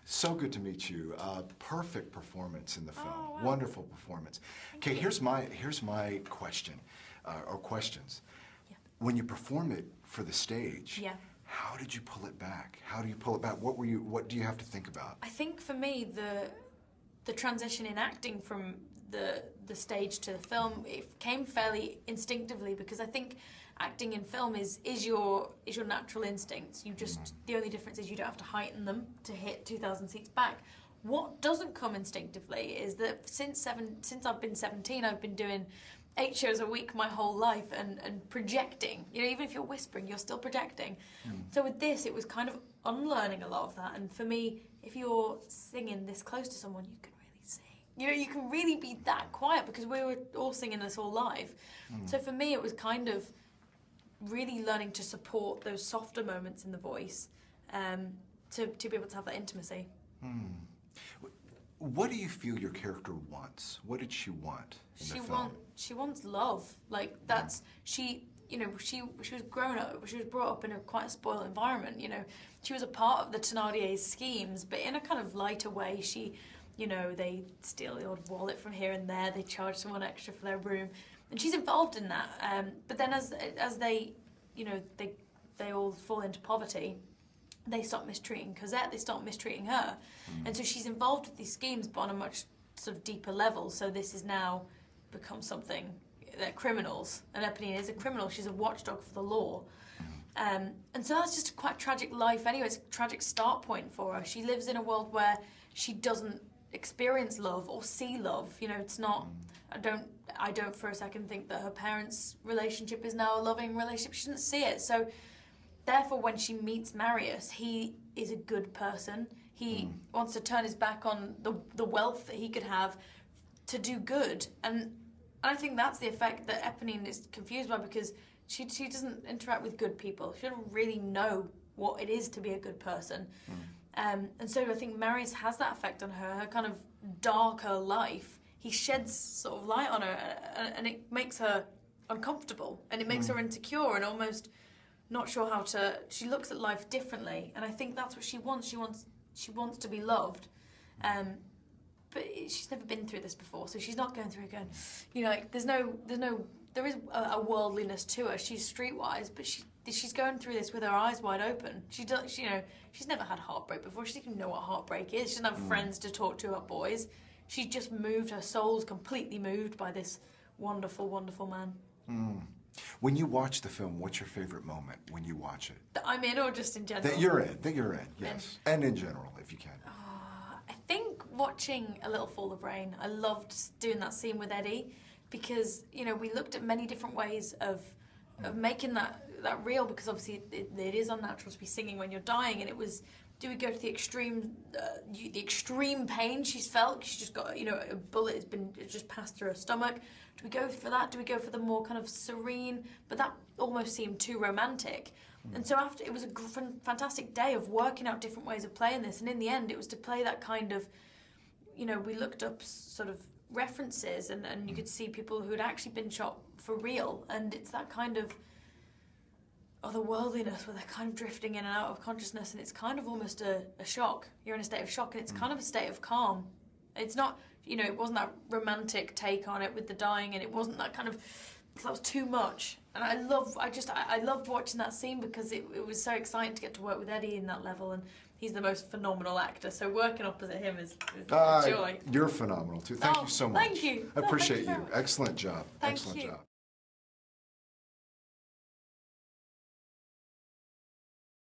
So good to meet you. Perfect performance in the film. Oh, wow. Wonderful performance. Okay, here's my question, or questions. Yeah. When you perform it for the stage, Yeah. how did you pull it back? How do you pull it back? What do you have to think about? I think for me, the transition in acting from the stage to the film, it came fairly instinctively, because I think acting in film is your natural instincts. You just the only difference is you don't have to heighten them to hit 2,000 seats back. What doesn't come instinctively is that since I've been 17, I've been doing 8 shows a week my whole life and projecting. You know, even if you're whispering, you're still projecting. So with this, it was kind of unlearning a lot of that. And for me, if you're singing this close to someone, you can really sing. You know, you can really be that quiet, because we were all singing this all live. So for me, it was kind of really learning to support those softer moments in the voice, to be able to have that intimacy. What do you feel your character wants? What did she want in the film? She wants love. Like, that's you know, she was brought up in a quite a spoiled environment. You know, she was a part of the Thénardier's schemes, but in a kind of lighter way. You know, they steal the odd wallet from here and there. They charge someone extra for their room, and she's involved in that. But then as they, you know, they all fall into poverty, they start mistreating Cosette, they start mistreating her. And so she's involved with these schemes, but on a much sort of deeper level. So this has now become something, they're criminals, and Eponine is a criminal. She's a watchdog for the law. And so that's just a quite tragic life anyway. It's a tragic start point for her. She lives in a world where she doesn't experience love or see love. You know, it's not, I don't for a second think that her parents' relationship is now a loving relationship. She doesn't see it. So therefore, when she meets Marius, he is a good person. He wants to turn his back on the wealth that he could have to do good. And I think that's the effect that Eponine is confused by, because she doesn't interact with good people. She doesn't really know what it is to be a good person. And so I think Marius has that effect on her, her kind of darker life. He sheds sort of light on her, and it makes her uncomfortable, and it makes her insecure and almost not sure how to. She looks at life differently, and I think that's what she wants. She wants to be loved, but she's never been through this before, so she's not going through it going, you know, like there is a worldliness to her. She's streetwise, but she's going through this with her eyes wide open. You know, she's never had heartbreak before. She doesn't even know what heartbreak is. She doesn't have friends to talk to about boys. She's just moved. Her soul's completely moved by this wonderful, wonderful man. When you watch the film, what's your favorite moment when you watch it? That I'm in, or just in general? That you're in, yes. And in general, if you can. I think watching A Little Fall of Rain, I loved doing that scene with Eddie, because, you know, we looked at many different ways of making that real, because obviously it is unnatural to be singing when you're dying, and it was, do we go to the extreme pain she's felt? She's just got, you know, a bullet has just passed through her stomach. Do we go for that? Do we go for the more kind of serene? But that almost seemed too romantic. And so after, it was a fantastic day of working out different ways of playing this, and in the end it was to play that kind of, you know, we looked up sort of references, and you could see people who had actually been shot for real, and it's that kind of otherworldliness where they're kind of drifting in and out of consciousness, and it's kind of almost a shock. You're in a state of shock, and it's kind of a state of calm. It's not, you know, it wasn't that romantic take on it with the dying, and it wasn't that kind of, that was too much. And I loved watching that scene, because it was so exciting to get to work with Eddie in that level, and he's the most phenomenal actor. So working opposite him is a joy. You're phenomenal too. Thank you so much. Thank you. I appreciate thank you you. Excellent job. Thank Excellent you. job.